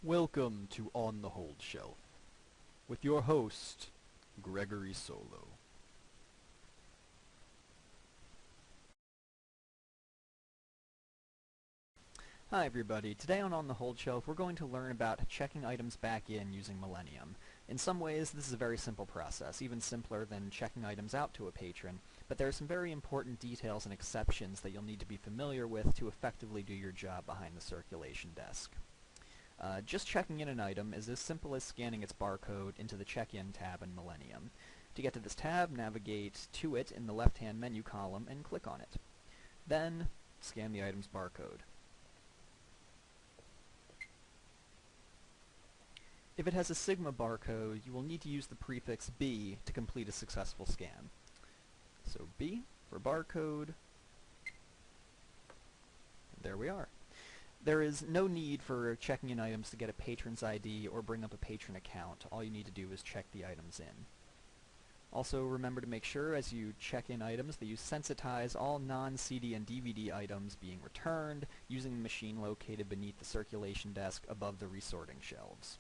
Welcome to On the Hold Shelf, with your host, Gregory Solo. Hi everybody, today on the Hold Shelf we're going to learn about checking items back in using Millennium. In some ways this is a very simple process, even simpler than checking items out to a patron, but there are some very important details and exceptions that you'll need to be familiar with to effectively do your job behind the circulation desk. Just checking in an item is as simple as scanning its barcode into the Check-in tab in Millennium. To get to this tab, navigate to it in the left-hand menu column and click on it. Then, scan the item's barcode. If it has a Sigma barcode, you will need to use the prefix B to complete a successful scan. So B for barcode, and there we are. There is no need for checking in items to get a patron's ID or bring up a patron account. All you need to do is check the items in. Also remember to make sure as you check in items that you sensitize all non-CD and DVD items being returned using the machine located beneath the circulation desk above the resorting shelves.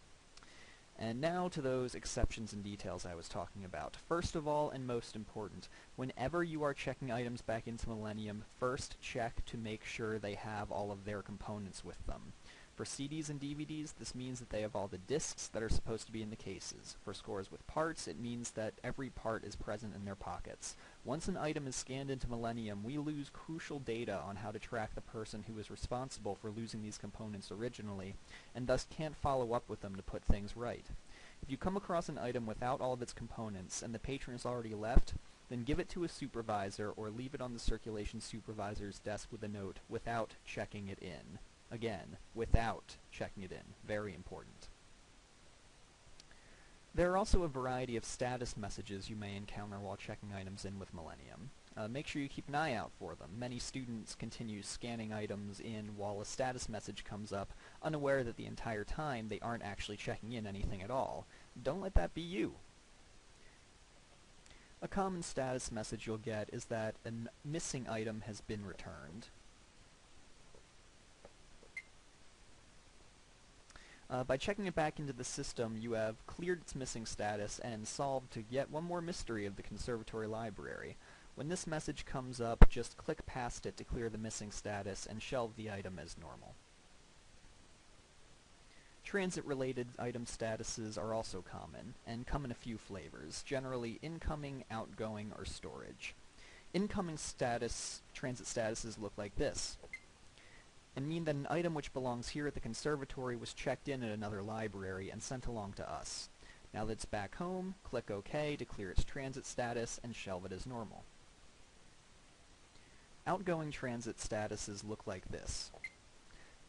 And now to those exceptions and details I was talking about. First of all, and most important, whenever you are checking items back into Millennium, first check to make sure they have all of their components with them. For CDs and DVDs, this means that they have all the discs that are supposed to be in the cases. For scores with parts, it means that every part is present in their pockets. Once an item is scanned into Millennium, we lose crucial data on how to track the person who was responsible for losing these components originally, and thus can't follow up with them to put things right. If you come across an item without all of its components and the patron has already left, then give it to a supervisor or leave it on the circulation supervisor's desk with a note without checking it in. Again, without checking it in. Very important. There are also a variety of status messages you may encounter while checking items in with Millennium. Make sure you keep an eye out for them. Many students continue scanning items in while a status message comes up, unaware that the entire time they aren't actually checking in anything at all. Don't let that be you. A common status message you'll get is that a missing item has been returned. By checking it back into the system, you have cleared its missing status and solved yet one more mystery of the conservatory library. When this message comes up, just click past it to clear the missing status and shelve the item as normal. Transit-related item statuses are also common, and come in a few flavors, generally incoming, outgoing, or storage. Incoming transit statuses look like this, and mean that an item which belongs here at the conservatory was checked in at another library and sent along to us. Now that it's back home, click OK to clear its transit status and shelve it as normal. Outgoing transit statuses look like this,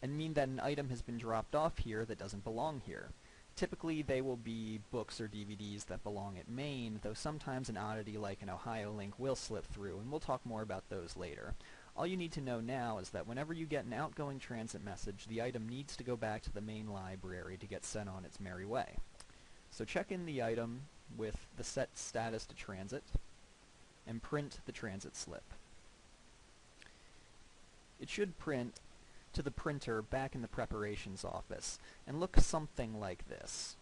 and mean that an item has been dropped off here that doesn't belong here. Typically they will be books or DVDs that belong at Maine, though sometimes an oddity like an Ohio link will slip through, and we'll talk more about those later. All you need to know now is that whenever you get an outgoing transit message, the item needs to go back to the main library to get sent on its merry way. So check in the item with the set status to transit, and print the transit slip. It should print to the printer back in the preparations office, and look something like this.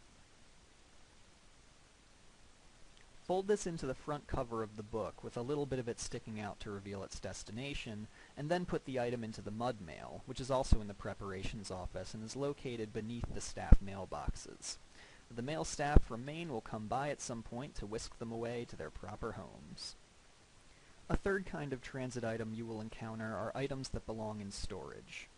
Fold this into the front cover of the book with a little bit of it sticking out to reveal its destination, and then put the item into the mud mail, which is also in the preparations office and is located beneath the staff mailboxes. The mail staff from Maine will come by at some point to whisk them away to their proper homes. A third kind of transit item you will encounter are items that belong in storage.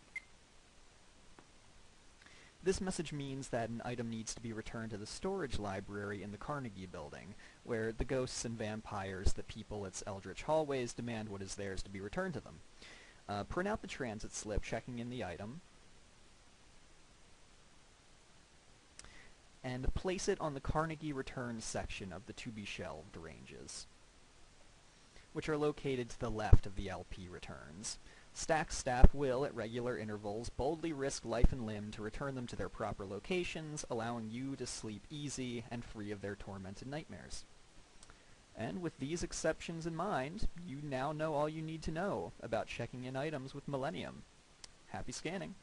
This message means that an item needs to be returned to the storage library in the Carnegie building, where the ghosts and vampires that people its eldritch hallways demand what is theirs to be returned to them. Print out the transit slip checking in the item, and place it on the Carnegie returns section of the to-be-shelved ranges, which are located to the left of the LP returns. Staff will, at regular intervals, boldly risk life and limb to return them to their proper locations, allowing you to sleep easy and free of their tormented nightmares. And with these exceptions in mind, you now know all you need to know about checking in items with Millennium. Happy scanning!